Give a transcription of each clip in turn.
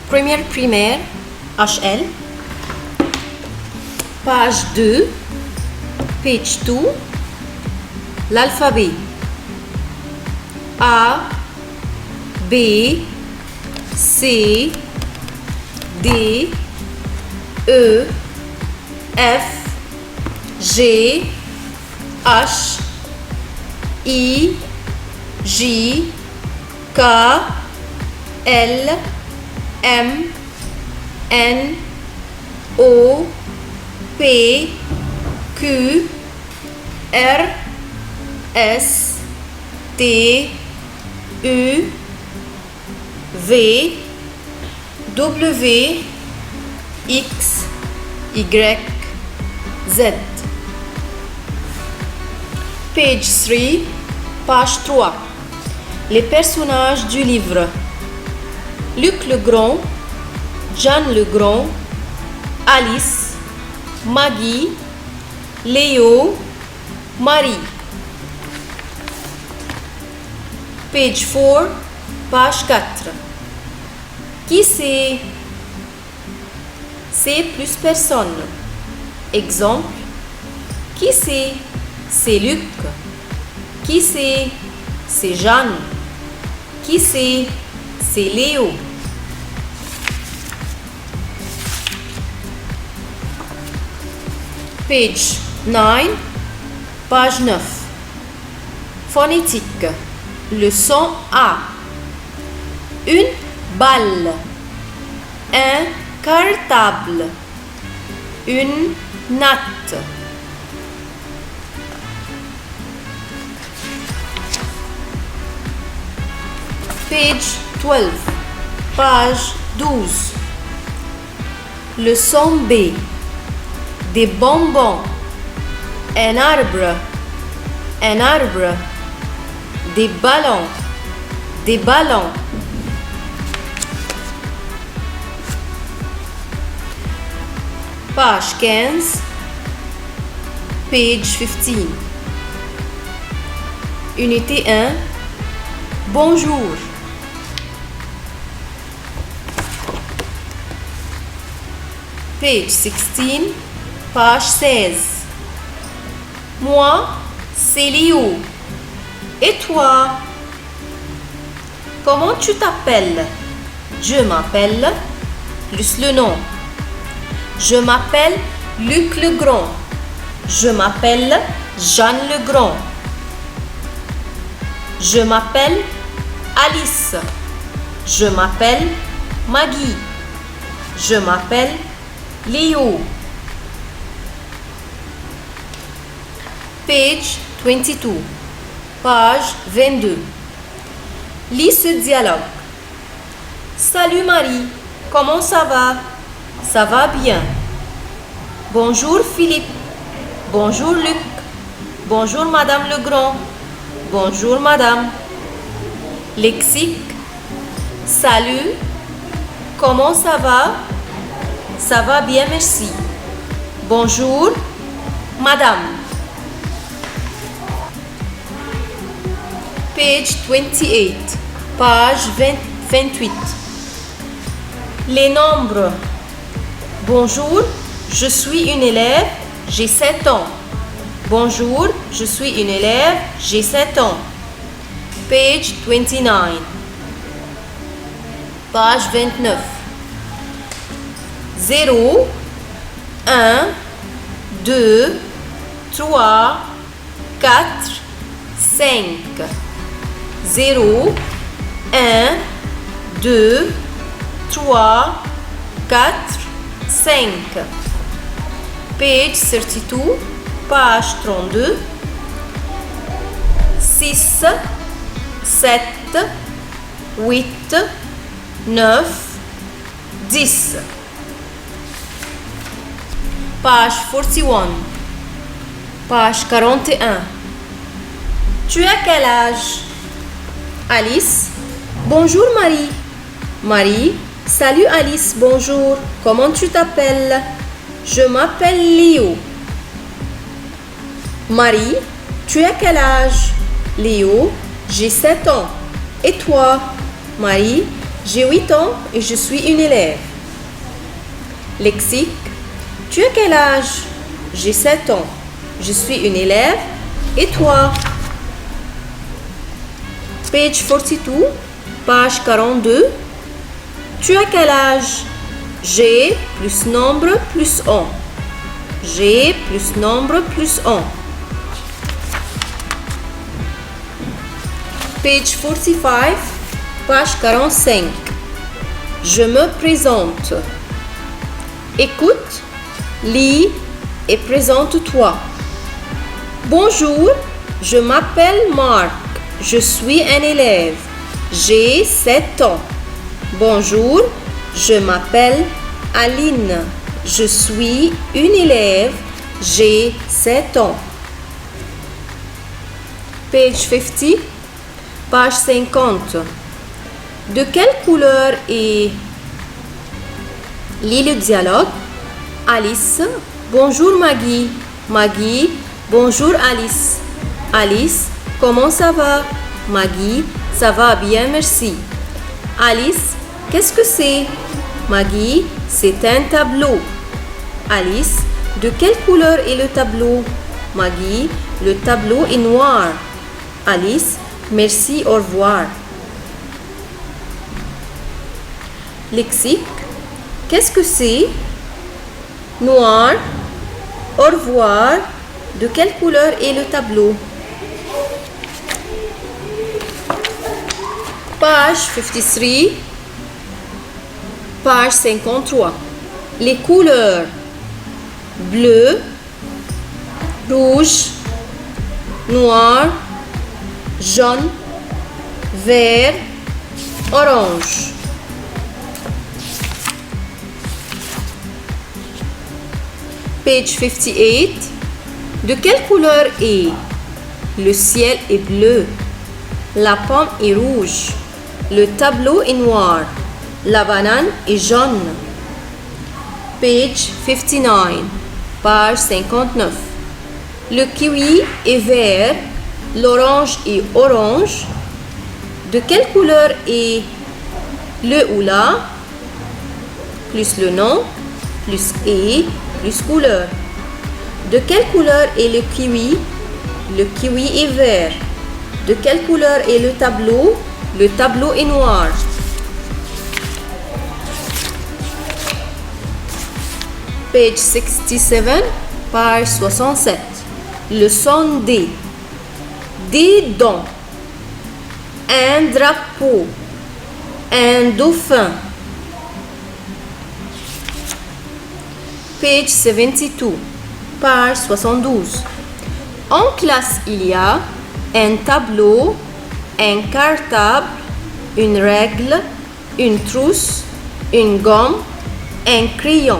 Première primaire, HL. Page 2, page 2. L'alphabet. A, B, C, D, E, F, G, H, I, J, K, L, M, N, O, P, Q, R, S, T, U, V, W, X, Y, Z. Page 3, page 3. Les personnages du livre. Luc le Grand, Jeanne le Grand, Alice, Maggie, Léo, Marie. Page 4, page 4. Qui c'est? C'est plus personne. Exemple. Qui c'est? C'est Luc. Qui c'est? C'est Jeanne. Qui c'est? C'est Léo. Page 9, page 9. Phonétique. Le son A. Une balle. Un cartable. Une natte. Page 12, page 12. Le son B. Des bonbons. Un arbre. Un arbre. Des ballons. Des ballons. Page 15. Page 15. Unité 1. Bonjour. Page 16. Page 16. Moi, c'est Léo. Et toi? Comment tu t'appelles? Je m'appelle, plus le nom. Je m'appelle Luc le Grand. Je m'appelle Jeanne le Grand. Je m'appelle Alice. Je m'appelle Maggie. Je m'appelle Léo. Page 22. Page 22. Lis ce dialogue. Salut Marie, comment ça va? Ça va bien. Bonjour Philippe. Bonjour Luc. Bonjour Madame Legrand. Bonjour Madame. Lexique. Salut. Comment ça va? Ça va bien, merci. Bonjour Madame. Page 28. Page 28. Les nombres. Bonjour, je suis une élève, j'ai 7 ans. Bonjour, je suis une élève, j'ai 7 ans. Page 29. Page 29. 0, 1, 2, 3, 4, 5. 0, 1, 2, 3, 4, 5. Page 32, page 32. 6, 7, 8, 9, 10. Page 41. Page 41. Tu as quel âge? Alice. Bonjour Marie. Marie. Salut Alice, bonjour. Comment tu t'appelles? Je m'appelle Léo. Marie. Tu as quel âge? Léo. J'ai 7 ans. Et toi? Marie. J'ai 8 ans et je suis une élève. Lexique. Tu as quel âge? J'ai 7 ans. Je suis une élève. Et toi? Page 42, page 42. Tu as quel âge? J'ai plus nombre plus on. J'ai plus nombre plus on. Page 45, page 45. Je me présente. Écoute, lis et présente-toi. Bonjour, je m'appelle Marc. Je suis un élève. J'ai 7 ans. Bonjour, je m'appelle Aline. Je suis une élève. J'ai 7 ans. Page 50, page 50. De quelle couleur est... Lis le dialogue. Alice, bonjour Maggie. Maggie, bonjour Alice. Alice, comment ça va? Maggie, ça va bien, merci. Alice, qu'est-ce que c'est? Maggie, c'est un tableau. Alice, de quelle couleur est le tableau? Maggie, le tableau est noir. Alice, merci, au revoir. Lexique, qu'est-ce que c'est? Noir. Au revoir. De quelle couleur est le tableau? Page 53, page 53. Les couleurs bleu, rouge, noir, jaune, vert, orange. Page 58. De quelle couleur est? Le ciel est bleu. La pomme est rouge. Le tableau est noir. La banane est jaune. Page 59. Page 59. Le kiwi est vert. L'orange est orange. De quelle couleur est le ou la? Plus le nom, plus et, plus couleur. De quelle couleur est le kiwi? Le kiwi est vert. De quelle couleur est le tableau? Le tableau est noir. Page 67, page 67. Leçon D. Des dents. Un drapeau. Un dauphin. Page 72, page 72. En classe, il y a un tableau, un cartable, une règle, une trousse, une gomme, un crayon.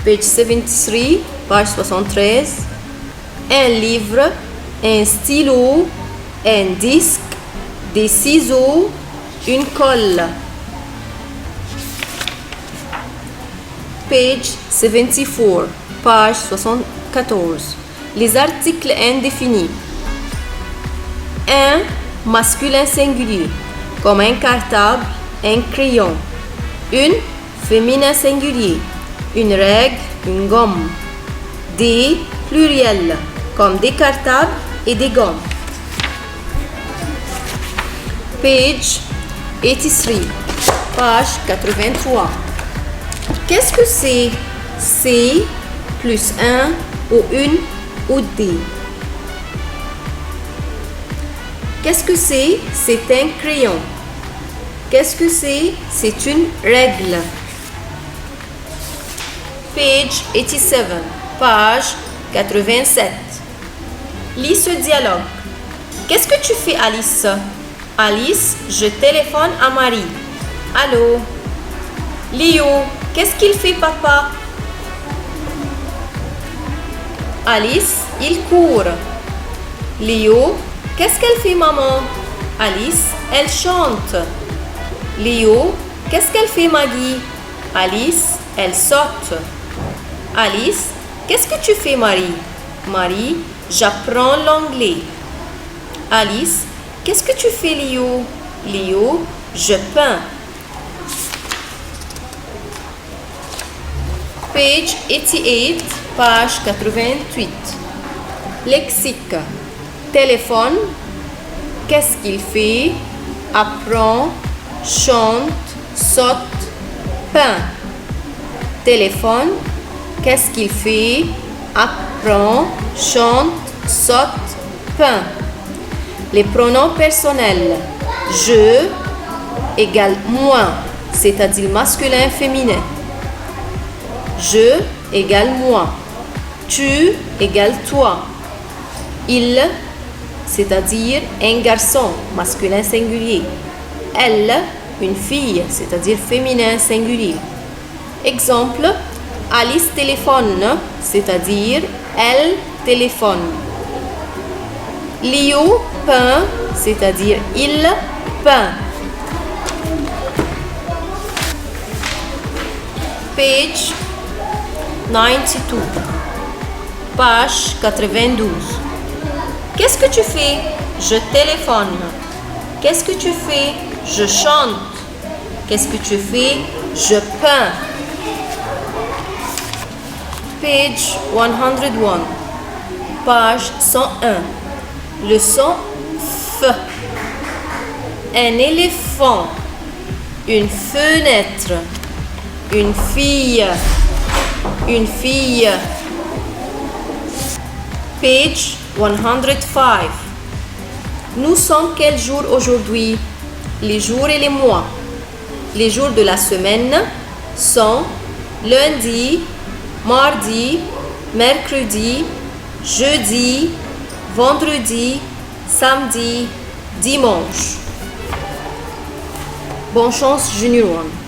Page 73, page 73. Un livre, un stylo, un disque, des ciseaux, une colle. Page 74, page 74. Les articles indéfinis. Un masculin singulier, comme un cartable, un crayon. Une féminin singulier, une règle, une gomme. Des pluriels, comme des cartables et des gommes. Page 83, page 83. Qu'est-ce que c'est? C'est plus un ou une ou des. Qu'est-ce que c'est? C'est un crayon. Qu'est-ce que c'est? C'est une règle. Page 87, page 87. Lis ce dialogue. Qu'est-ce que tu fais, Alice? Alice, je téléphone à Marie. Allô? Léo, qu'est-ce qu'il fait, papa? Alice, il court. Léo, qu'est-ce qu'elle fait, maman? Alice, elle chante. Léo, qu'est-ce qu'elle fait, Maggie? Alice, elle saute. Alice, qu'est-ce que tu fais, Marie? Marie, j'apprends l'anglais. Alice, qu'est-ce que tu fais, Léo? Léo, Je peins. Page 88, page 88. Lexique. Téléphone. Qu'est-ce qu'il fait? Apprend, chante, saute, peint. Téléphone. Qu'est-ce qu'il fait? Apprend, chante, saute, peint. Les pronoms personnels. Je égale moi, c'est-à-dire masculin, féminin. Je égale moi. Tu égale toi. Il, c'est-à-dire un garçon, masculin singulier. Elle, une fille, c'est-à-dire féminin singulier. Exemple, Alice téléphone, c'est-à-dire elle téléphone. Léo peint, c'est-à-dire il peint. Page 92, page 92. Qu'est-ce que tu fais? Je téléphone. Qu'est-ce que tu fais? Je chante. Qu'est-ce que tu fais? Je peins. Page 101, page 101. Le son F. Un éléphant. Une fenêtre. Une fille. Une fille. Page 105. Nous sommes quel jour aujourd'hui? Les jours et les mois. Les jours de la semaine sont lundi, mardi, mercredi, jeudi, vendredi, samedi, dimanche. Bonne chance, Junior 1.